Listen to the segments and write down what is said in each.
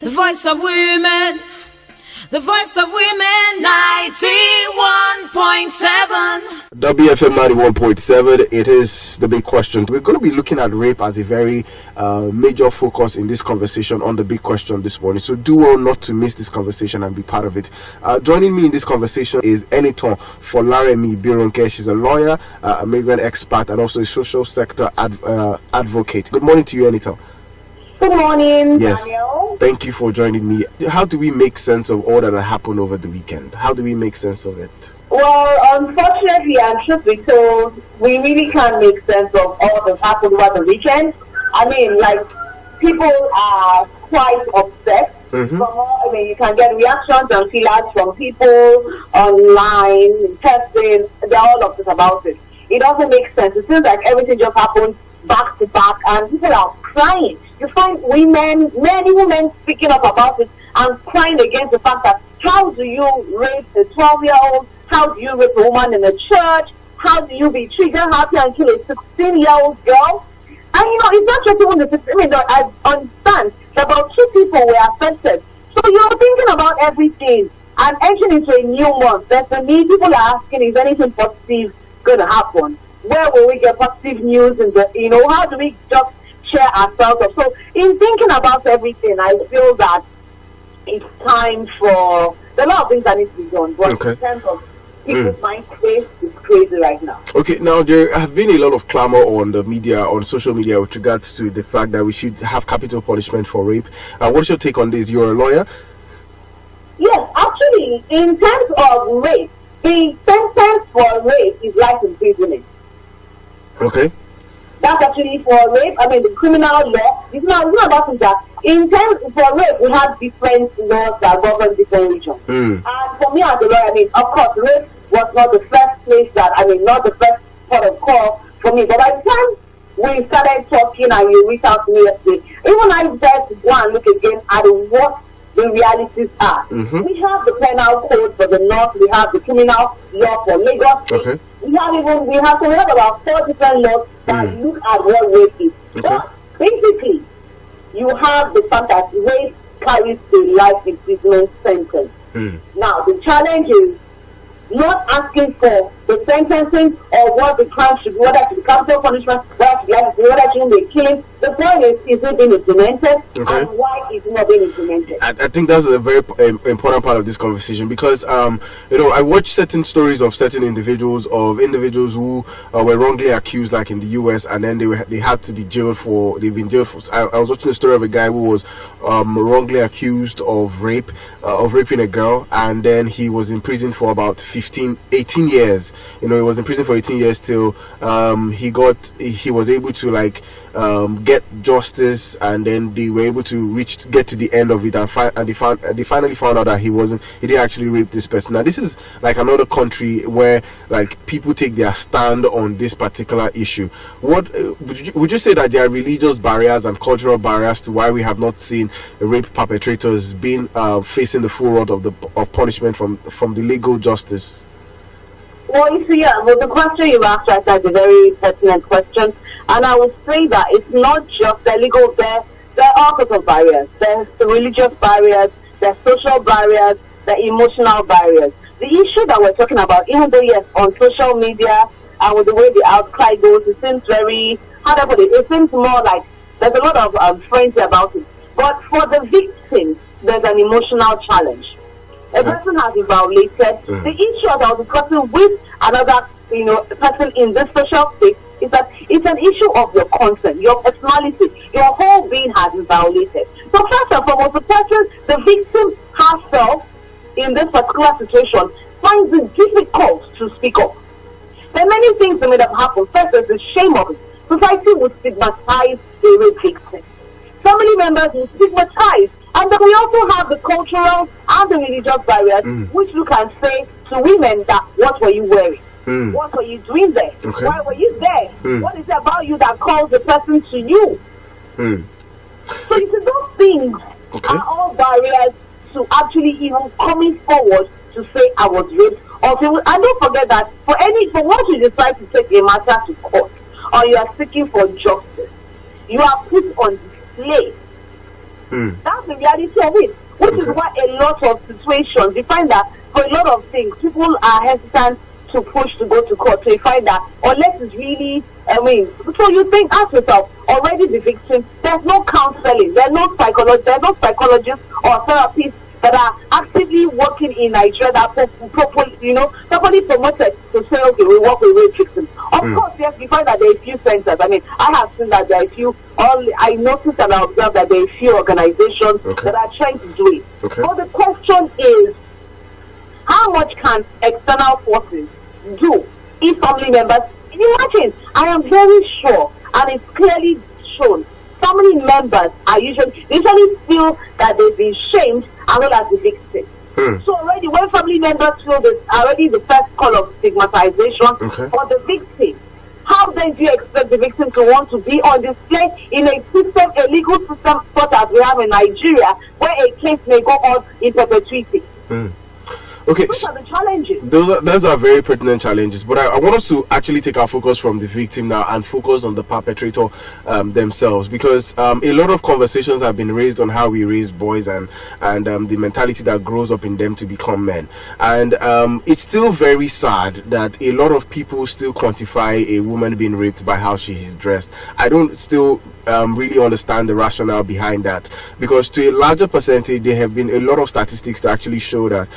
The voice of women. The voice of women, 91.7. WFM 91.7, it is the big question. We're going to be looking at rape as a very major focus in this conversation on the big question this morning. So do well not to miss this conversation and be part of it. Joining me in this conversation is Eniton Folaremi Bironke. She's a lawyer, a migrant expert, and also a social sector advocate. Good morning to you, Eniton. Good morning, yes. Daniel. Thank you for joining me. How do we make sense of all that happened over the weekend? How do we make sense of it? Well, unfortunately, and truth be told, we really can't make sense of all that happened over the weekend. I mean, like, people are quite upset. Mm-hmm. You can get reactions and feelers from people online, testing. They're all upset about it. It doesn't make sense. It seems like everything just happened back to back, and people are crying. You find women, many women speaking up about it and crying against the fact that how do you rape a 12-year-old? How do you rape a woman in a church? How do you be trigger happy and kill a 16-year-old girl? And it's not just even the 16. I understand that about 2 people were affected. So you're thinking about everything and entering into a new month. That's the need. People are asking, is anything positive going to happen? Where will we get positive news? And how do we just share ourselves up? So in thinking about everything, I feel that it's time for a lot of things that need to be done. But in terms of people's mind space, it's crazy right now. Okay, now there have been a lot of clamor on the media, on social media, with regards to the fact that we should have capital punishment for rape. What's your take on this? You're a lawyer? Yes, actually, in terms of rape, the sentence for rape is life imprisonment. Okay. That's actually for rape. I mean, the criminal law. It's not about that. In terms for rape, we have different laws that govern different regions. And for me as a lawyer, of course, rape was not the first place not the first port of call for me. But by the time we started talking and you reached out to me yesterday, even I said to go and look again at what the realities are. We have the penal code for the north. We have the criminal law for Lagos. Okay. We have about 4 different laws that look at what rape is. Okay. But basically, you have the fact that rape carries a life imprisonment sentence. Now, the challenge is not asking for the sentencing or what the crime should be, whether it should be capital punishment, whether it should be killing. The point is it being implemented, and why is it not being implemented? I think that's a very important part of this conversation, because I watched certain stories of certain individuals who were wrongly accused, like in the US, and then they had to be jailed for. They've been jailed for. I was watching a story of a guy who was wrongly accused of raping a girl, and then he was in prison for about 18 years. He was in prison for 18 years till he was able to get justice, and then they were able to get to the end of it, and they finally found out that he didn't actually rape this person. Now this is like another country where people take their stand on this particular issue. What would you say that there are religious barriers and cultural barriers to why we have not seen rape perpetrators being facing the full rod of punishment from the legal justice? Well, the question you asked right now is a very pertinent question, and I would say that it's not just the legal. There are all sorts of barriers. There's the religious barriers, there's social barriers, the emotional barriers. The issue that we're talking about, even though yes, on social media and with the way the outcry goes, it seems very, it seems more like there's a lot of frenzy about it. But for the victims, there's an emotional challenge. A person has been violated. The issue that I was discussing with another, person in this social space is that it's an issue of your consent, your personality, your whole being has been violated. So first and foremost, the victim herself in this particular situation finds it difficult to speak up. There are many things that may have happened. First, there's the shame of it. Society would stigmatize the rape victim. Family members will stigmatize. And then we also have the cultural and the religious barriers, which you can say to women that, what were you wearing? What were you doing there? Why were you there? What is it about you that calls the person to you? So you see, those things are all barriers to actually even coming forward to say I was raped. And don't forget that for once you decide to take a matter to court, or you are seeking for justice, you are put on display. That's the reality of it. Which is why a lot of situations, you find that for a lot of things, people are hesitant to push to go to court. So you find that unless it's really, so you think, ask yourself, already the victim, there's no counseling, there's no psychologists or therapists that are actively working in Nigeria that properly promoted to say, okay, we work with rape victims. Of course, yes, we find that there are a few centers. I have seen that there are a few, I noticed and I observed that there are a few organizations that are trying to do it. But the question is, how much can external forces do if family members, imagine, I am very sure, and it's clearly shown, family members are usually feel that they've been shamed as well as the victim. So already when family members feel this, already the first call of stigmatization for the victim, how then do you expect the victim to want to be on display in a system, a legal system such as we have in Nigeria, where a case may go on in perpetuity? Okay, those are the challenges. Those are very pertinent challenges, but I want us to actually take our focus from the victim now and focus on the perpetrator themselves, because a lot of conversations have been raised on how we raise boys and the mentality that grows up in them to become men, and it's still very sad that a lot of people still quantify a woman being raped by how she is dressed. I don't still really understand the rationale behind that, because to a larger percentage there have been a lot of statistics to actually show that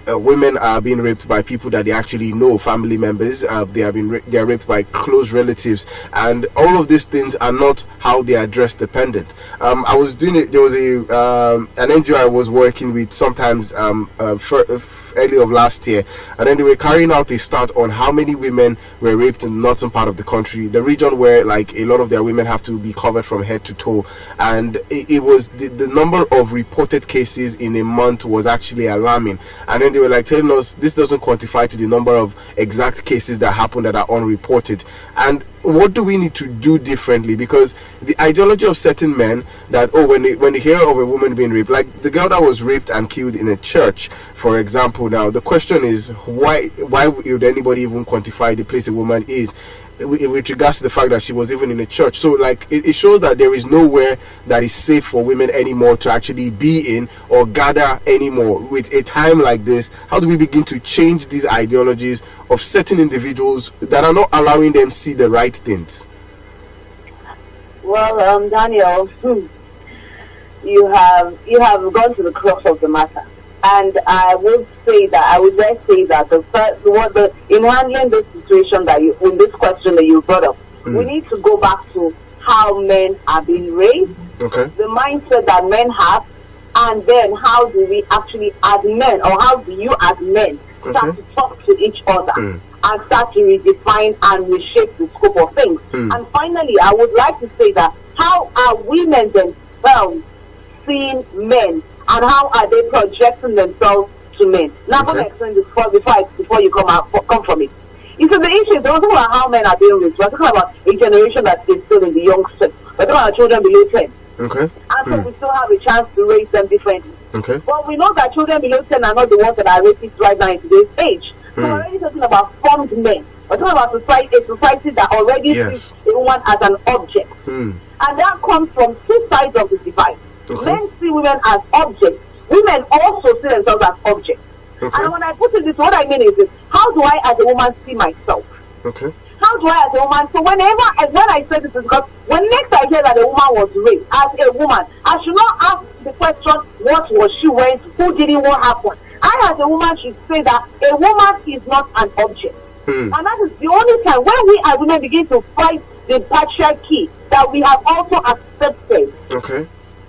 women are being raped by people that they actually know, family members. They are raped by close relatives, and all of these things are not how they are dress dependent. I was doing it. There was an NGO I was working with sometimes early of last year, and then they were carrying out a stat on how many women were raped in the northern part of the country, the region where like a lot of their women have to be covered from head to toe, and it was the number of reported cases in a month was actually alarming. And then they were like telling us this doesn't quantify to the number of exact cases that happen that are unreported. And what do we need to do differently? Because the ideology of certain men that when they hear of a woman being raped, like the girl that was raped and killed in a church, for example, now the question is why would anybody even quantify the place a woman is with regards to the fact that she was even in a church? So like it shows that there is nowhere that is safe for women anymore to actually be in or gather anymore. With a time like this, how do we begin to change these ideologies of certain individuals that are not allowing them see the right things? Well, Daniel, you have gone to the crux of the matter. And I would say that in handling this situation in this question that you brought up, we need to go back to how men are being raised, the mindset that men have, and then how do we actually as men, or how do you as men start to talk to each other and start to redefine and reshape the scope of things. And finally, I would like to say that how are women themselves seeing men, and how are they projecting themselves to men? Now, I'm going to explain this before you come from it. You see, the issue is, we're talking about how men are being raised. We're talking about a generation that is still in the youngsters. We're talking about children below 10. And so we still have a chance to raise them differently. But we know that children below 10 are not the ones that are rapists right now in today's age. So we're already talking about formed men. We're talking about a society that already sees a woman as an object. And that comes from two sides of the divide. Men see women as objects. Women also see themselves as objects. And when I put it this, what I mean is this: how do I, as a woman, see myself? How do I, as a woman? So when I say this is because when next I hear that a woman was raped, as a woman, I should not ask the question, what was she wearing? Who did it? What happened? I, as a woman, should say that a woman is not an object. And that is the only time when we as women begin to fight the patriarchy that we have also accepted.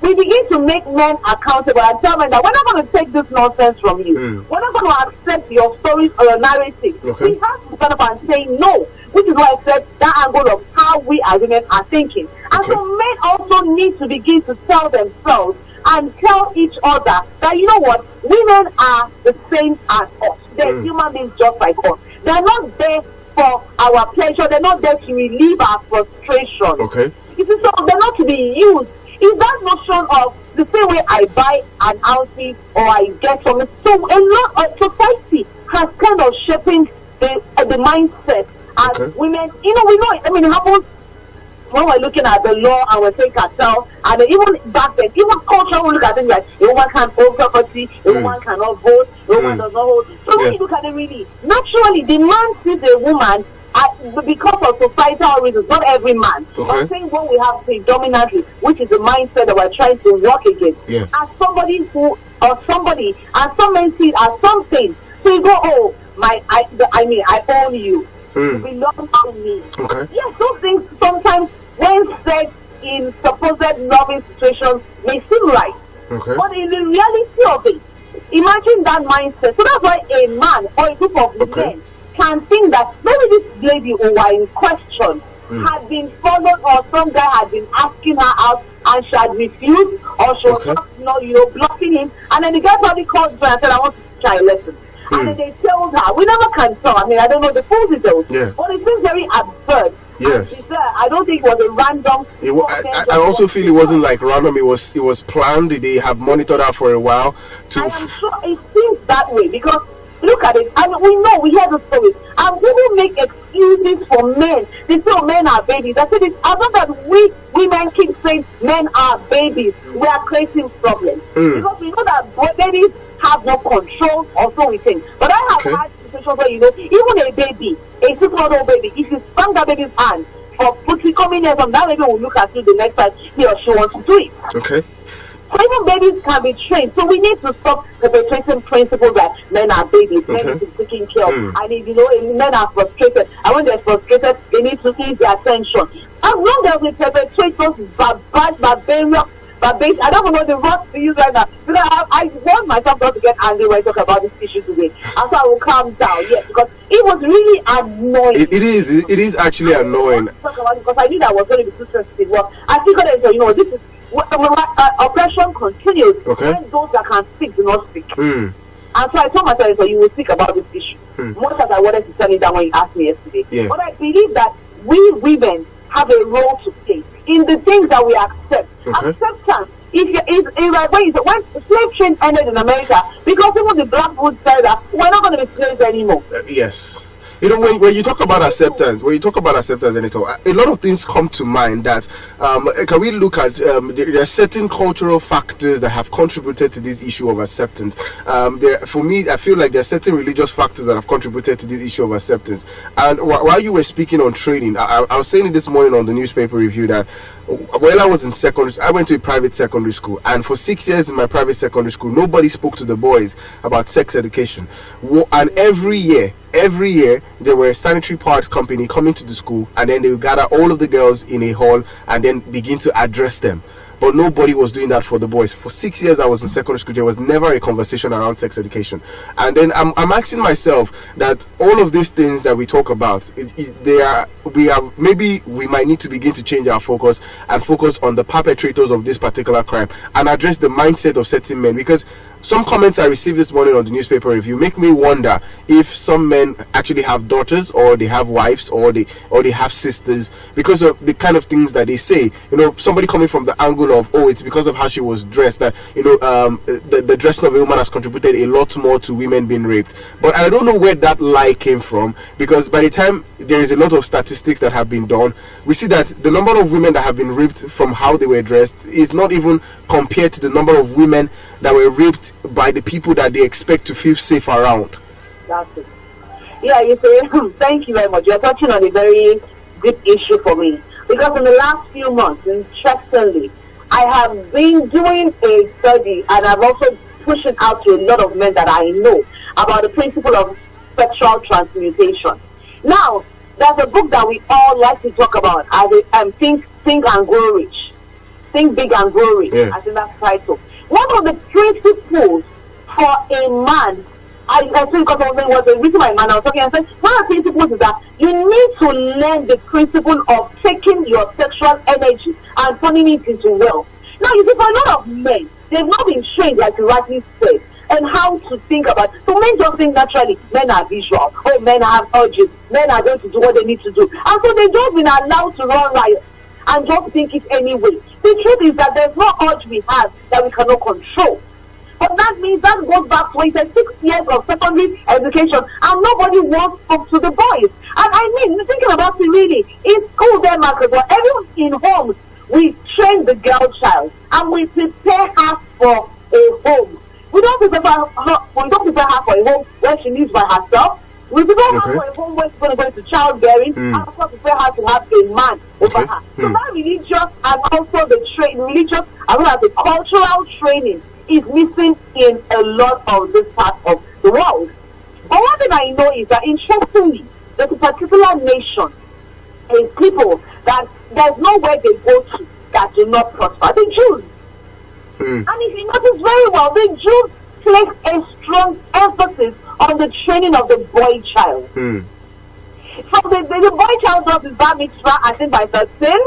We begin to make men accountable and tell men that we're not going to take this nonsense from you. We're not going to accept your stories or your narrative. We have to stand up and say no, which is why I said that angle of how we as women are thinking. And so men also need to begin to tell themselves and tell each other that, you know what, women are the same as us. They're human beings just like us. They're not there for our pleasure. They're not there to relieve our frustration. You see, so they're not to be used. Is that notion of the same way I buy an outfit or I get something? So a lot of society has kind of shaping the mindset as women. You know, we know it. I mean, it happens when we're looking at the law and we're saying cartel, and even back then, even culture will look at things like a woman can't own property, a woman cannot vote, a woman does not hold. So when you look at it really, naturally, the man sees a woman because of societal reasons, not every man. I'm saying what we have predominantly, which is the mindset that we're trying to work against, as somebody who, or somebody, and some men see it as something. So you go, oh, I own you. You belong to me. Yes, those things sometimes, when said in supposed loving situations, may seem right. But in the reality of it, imagine that mindset. So that's why a man or a group of men can think that maybe this lady who was in question had been followed, or some guy had been asking her out and she had refused, or she was not, blocking him, and then the guy probably called her and said, I want to try a lesson. And then they told her, we never can tell. I mean, I don't know the full details, but it seems very absurd. Yes. I don't think it was a random. I also feel it wasn't like random. It was planned. They have monitored her for a while. I am sure it seems that way, because look at it, and we know, we hear the stories, and people make excuses for men. They say, oh, men are babies. I said, as long as we women keep saying men are babies, we are creating problems. Because we know that babies have no control, or so we think. But I have had situations where, even a baby, a 6-month-old baby, if you spank that baby's hand for coming here from, that baby will look at you the next time he or she wants to do it. So even babies can be trained. So we need to stop perpetrating principles that men are babies, men need to be taken care of. And if men are frustrated, and when they're frustrated, they need to ease their attention. As long as we perpetrate those barbarian, I don't know the words to use right now, because I want myself not to get angry when I talk about this issue today. And so I will calm down, because it was really annoying. It is actually annoying. Talk about it because I knew that I was going to be too sensitive. Well, I figured that, this is oppression continues when those that can speak do not speak. And so I told myself, so you will speak about this issue. Much as I wanted to tell you that when you asked me yesterday. But I believe that we women have a role to play in the things that we accept. Acceptance. When slave trade ended in America, because even the black would say that we're not going to be slaves anymore. Yes. When you talk about acceptance, and it all, a lot of things come to mind. That can we look at? There are certain cultural factors that have contributed to this issue of acceptance. For me, I feel like there are certain religious factors that have contributed to this issue of acceptance. And while you were speaking on training, I was saying it this morning on the newspaper review that while I was in secondary, I went to a private secondary school, and for 6 years in my private secondary school, nobody spoke to the boys about sex education. And every year there were a sanitary parts company coming to the school, and then they would gather all of the girls in a hall and then begin to address them. But nobody was doing that for the boys. For 6 years I was in secondary school, there was never a conversation around sex education. And then I'm asking myself that all of these things that we talk about, maybe we might need to begin to change our focus and focus on the perpetrators of this particular crime and address the mindset of certain men. Because some comments I received this morning on the newspaper review make me wonder if some men actually have daughters, or they have wives, or they have sisters, because of the kind of things that they say. Somebody coming from the angle of, oh, it's because of how she was dressed, that the dressing of a woman has contributed a lot more to women being raped. But I don't know where that lie came from, because by the time there is a lot of statistics that have been done, we see that the number of women that have been raped from how they were dressed is not even compared to the number of women that were raped by the people that they expect to feel safe around. That's it. Yeah, you say, thank you very much. You're touching on a very good issue for me. Because in the last few months, interestingly, I have been doing a study, and I've also pushing out to a lot of men that I know about the principle of sexual transmutation. Now, there's a book that we all like to talk about, as Think and Grow Rich. Think Big and Grow Rich. I think that's the title. One of the principles for a man, I think because I was the reason why man I was talking, I said one of the principles is that you need to learn the principle of taking your sexual energy and turning it into wealth. Now, you see, for a lot of men, they've not been trained, like you rightly said, and how to think about it. So men just think naturally, men are visual, oh, men have urges, men are going to do what they need to do. And so they've just been allowed to run riot and just think it anyway. The truth is that there's no urge we have that we cannot control. But that means that goes back 26 years of secondary education, and nobody wants to the boys. And I mean, thinking about it really, in school there, Marcus, or everyone in homes, we train the girl child, and we prepare her for a home. We don't prepare her for a home where she lives by herself. We prepare her for a home where she's going to go into childbearing, and of course prepare her to have a man over her. So that religious and also the religious as well as the cultural training is missing in a lot of this part of the world. But one thing I know is that, interestingly, there's a particular nation and people that there's nowhere they go to that do not prosper. The Jews. And if you notice very well, the Jews place a strong emphasis on the training of the boy child. So the boy child does his bar mitzvah, I think by 13.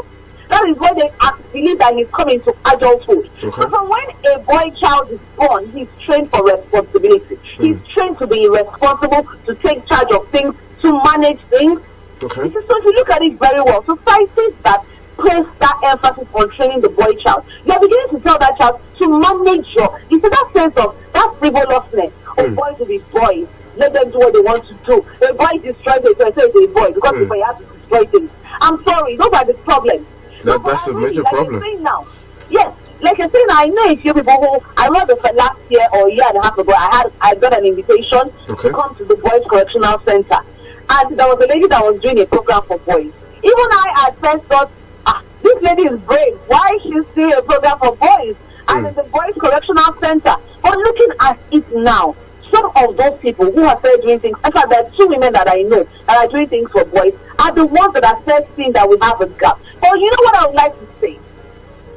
That is when they believe that he's coming to adulthood. So when a boy child is born, he's trained for responsibility. He's trained to be responsible, to take charge of things, to manage things. So if you look at it very well, societies that place that emphasis on training the boy child, you're beginning to tell that child to manage you see that sense of that frivolousness of boys to be boys. Let them do what they want to do. The boy destroys it, so I say it's a boy because the boy has to destroy things. I'm sorry, those are the problems. That's a major problem. Now, yes, like I said, I know a few people who I remember last year or a year and a half ago, I got an invitation to come to the Boys Correctional Center, and there was a lady that was doing a program for boys. Even I at first thought, this lady is brave. Why is she doing a program for boys? And in the Boys Correctional Center. But looking at it now, some of those people who are started doing things, in fact, there are 2 women that I know that are doing things for boys, are the ones that are first seeing that we have a gap. But you know what I would like to say?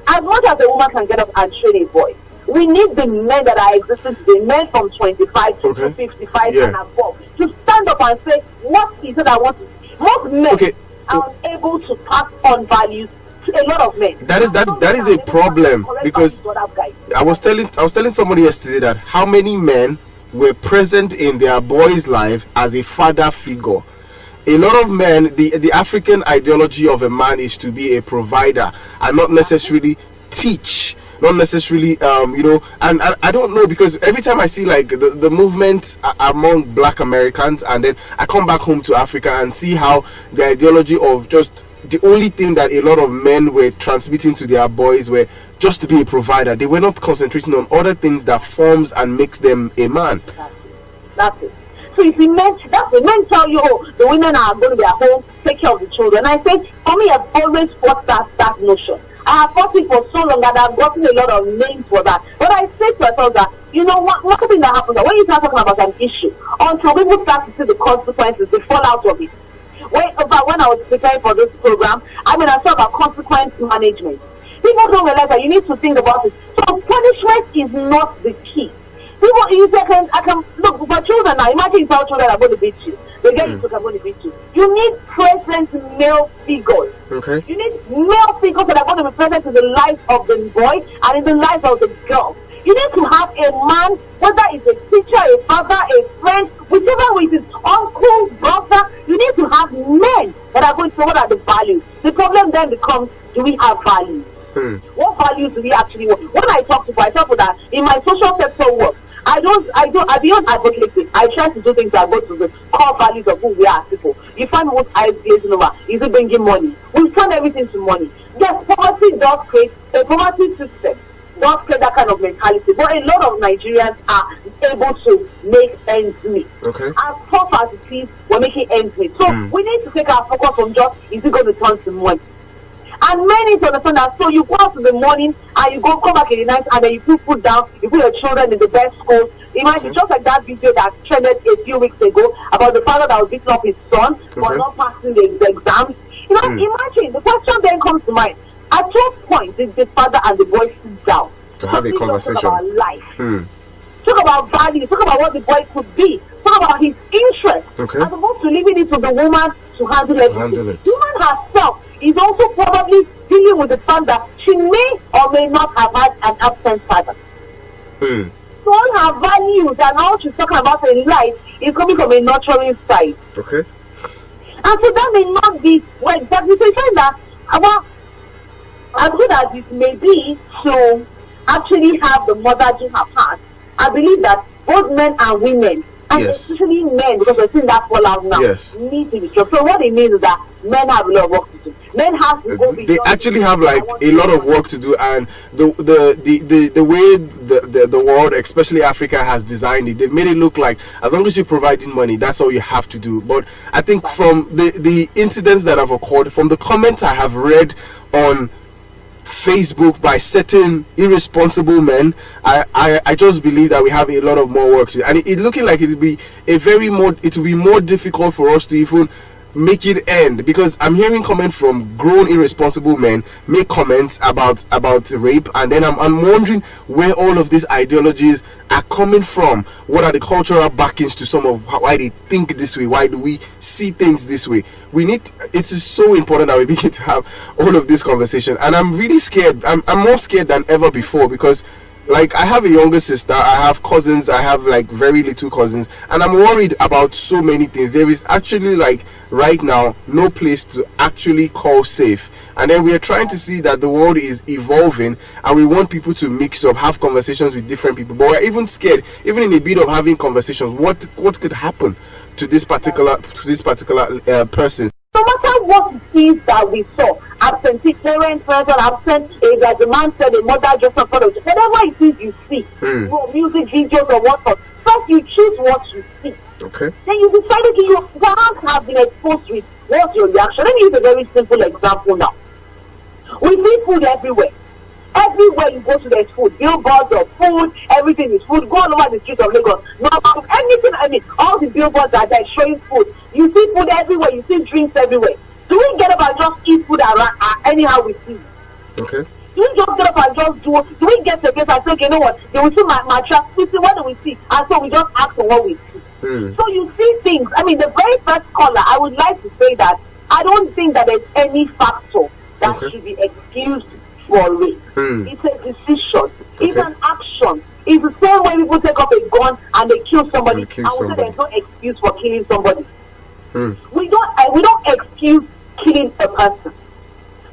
As much as a woman can get up and train a boy, we need the men that are existing today, men from 25 to 55 and above, to stand up and say, what is it I want to see? Most men are able to pass on values to a lot of men. That is a problem, because I was telling somebody yesterday that how many men were present in their boy's life as a father figure. A lot of men, the African ideology of a man is to be a provider and not necessarily teach, not necessarily and I don't know, because every time I see like the movement among black Americans, and then I come back home to Africa and see how the ideology of just the only thing that a lot of men were transmitting to their boys were just to be a provider. They were not concentrating on other things that forms and makes them a man. That's it. So if the men tell you, the women are going to be at home, take care of the children. I say, for me, I've always fought that notion. I have fought it for so long that I've gotten a lot of names for that. But I say to myself that, one thing that happens, that when you start talking about an issue, until people start to see the consequences, the fallout of it. When I was preparing for this program, I talk about consequence management. People don't realize that you need to think about it. So punishment is not the key. People, I can look for children now. Imagine you tell children I'm going to beat you. They get you to I'm going to beat you. You need present male figures. You need male figures that are going to be present in the life of the boy and in the life of the girl. You need to have a man, whether it's a teacher, a father, a friend, whichever with his uncle, brother. You need to have men that are going to know what are the values. The problem then becomes, do we have values? What values do we actually want? When I talk to people, I talk about that in my social sector work. I don't advocate it. I try to do things that go to the core values of who we are as people. You find what eyes glazing over. Is it bringing money? We turn everything to money. Yes, poverty does create a poverty system. Does create that kind of mentality. But a lot of Nigerians are able to make ends meet. As tough as it is, we're making ends meet. So we need to take our focus on just, is it going to turn to money? And many to understand that. So you go out in the morning and you come back in the night, and then you put food down, you put your children in the best schools. Imagine just like that video that trended a few weeks ago about the father that was beating up his son for not passing the exams. Imagine, the question then comes to mind. At what point did the father and the boy sit down to have a conversation about life? Talk about values, talk about what the boy could be, talk about his interests, as opposed to leaving it to the woman to handle everything. The woman herself is also probably dealing with the fact that she may or may not have had an absent father. So all her values and all she's talking about in life is coming from a nurturing side. And so that may not be exactly saying that, as good as it may be to actually have the mother do her part, I believe that both men and women, and especially men, because we're seeing that fallout now, need to be strong. So what it means is that men have a lot of work to do. Men have to go beyond. They actually have like a lot of work to do, and the way the world, especially Africa, has designed it, they've made it look like as long as you're providing money, that's all you have to do. But I think from the incidents that have occurred, from the comments I have read on Facebook by certain irresponsible men, I just believe that we have a lot of more work to do. And it looking like it will be more difficult for us to even make it end, because I'm hearing comments from grown irresponsible men make comments about rape, and then I'm wondering where all of these ideologies are coming from. What are the cultural backings to some of why they think this way? Why do we see things this way? It is so important that we begin to have all of this conversation, and I'm really scared. I'm more scared than ever before, because like I have a younger sister, I have cousins, I have like very little cousins, and I'm worried about so many things. There is actually like right now no place to actually call safe, and then we are trying to see that the world is evolving, and we want people to mix up, have conversations with different people, but we're even scared, even in a bit of having conversations, what could happen to this particular person. No matter what it is that we saw, absentee parents, absent, like the man said, a mother just in front of you, whatever it is you see, music videos or what, first you choose what you see. Okay. Then you decide, okay, your hands have been exposed with, what's your reaction? Let me use a very simple example now. We see food everywhere. Everywhere you go to, there's food. Billboards of food, everything is food. Go all over the streets of Lagos. No, anything, all the billboards are there showing food. You see food everywhere. You see drinks everywhere. Do we get up and just eat food around, anyhow we see? Okay. Do we just get up and just do we get to a place and say, okay, you know what? They will see my trap. We see, what do we see? And so we just act on what we see. So you see things. The very first caller, I would like to say that I don't think that there's any factor that should be excused for rape. It's a decision. It's an action. It's the same way people take up a gun and they kill somebody. I would say there's no excuse for killing somebody. We don't excuse killing a person.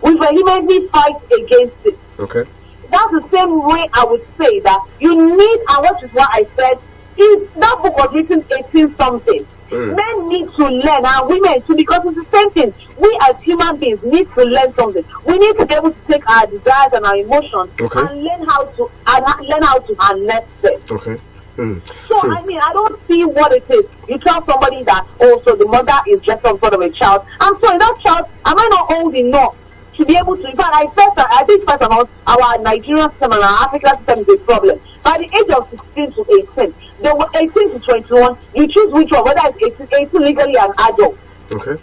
We vehemently fight against it. Okay. That's the same way I would say that you need, and what is what I said, is that book was written 18 something. Men need to learn, and women too, because it's the same thing. We as human beings need to learn something. We need to be able to take our desires and our emotions and learn how to harness them. Okay. So true. I don't see what it is. You tell somebody that so the mother is just some sort of a child. I'm sorry, that child, am I not old enough to be able to? In fact, I think first of all, our Nigerian system and our African system is a problem. By the age of 16 to 18, they were 18 to 21. You choose which one, whether it's 18 legally an adult. Okay.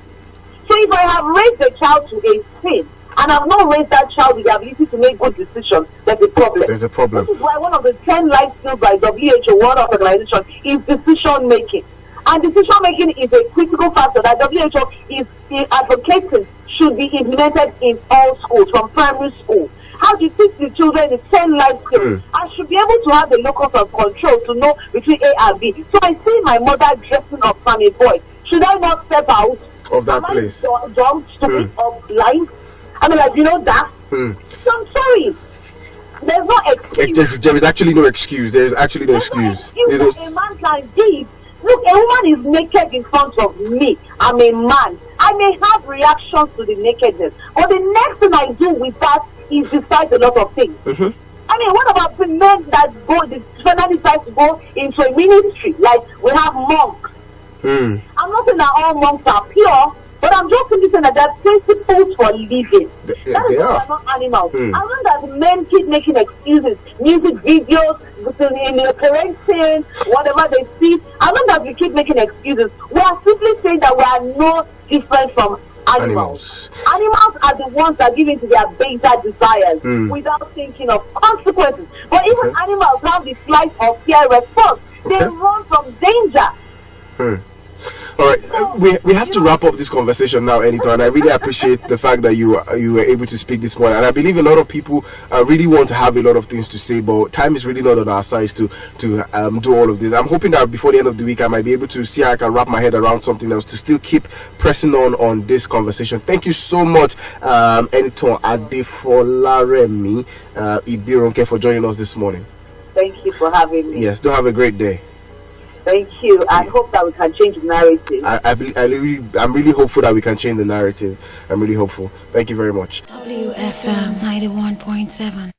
So if I have raised a child to 18 and I've not raised that child with the ability to make good decisions, there's a problem. There's a problem. This is why one of the 10 life skills by WHO, World Health Organization, is decision making. And decision making is a critical factor that WHO is advocating should be implemented in all schools, from primary school. How do you teach the children the 10 life skills? I should be able to have the locus of control to know between A and B. So I see my mother dressing up from a boy. Should I not step out of that place? Dumb, stupid, or blind? that. So I'm sorry. There's no excuse. There is actually no excuse. There is actually no excuse. A man can give. Look, a woman is naked in front of me. I'm a man. I may have reactions to the nakedness, but the next thing I do with that is decide a lot of things. What about the men that finally decide to go into a ministry? Like we have monks. I'm not saying that all monks are pure, but I'm just saying that there are principles for living. That is why we're not animals. As long as men keep making excuses, music videos, in their parenting, whatever they see, as long as we keep making excuses, we are simply saying that we are no different from animals. Animals are the ones that give into their baser desires without thinking of consequences. But even animals have the flight or fear response. They run from danger. All right, we have to wrap up this conversation now, Anita, and I really appreciate the fact that you were able to speak this morning. And I believe a lot of people really want to have a lot of things to say, but time is really not on our side to do all of this. I'm hoping that before the end of the week, I might be able to see how I can wrap my head around something else to still keep pressing on this conversation. Thank you so much, Anita Adefolaremi Ibironke, for joining us this morning. Thank you for having me. Yes, do have a great day. Thank you. I hope that we can change the narrative. I'm really hopeful that we can change the narrative. I'm really hopeful. Thank you very much. WFM 91.7.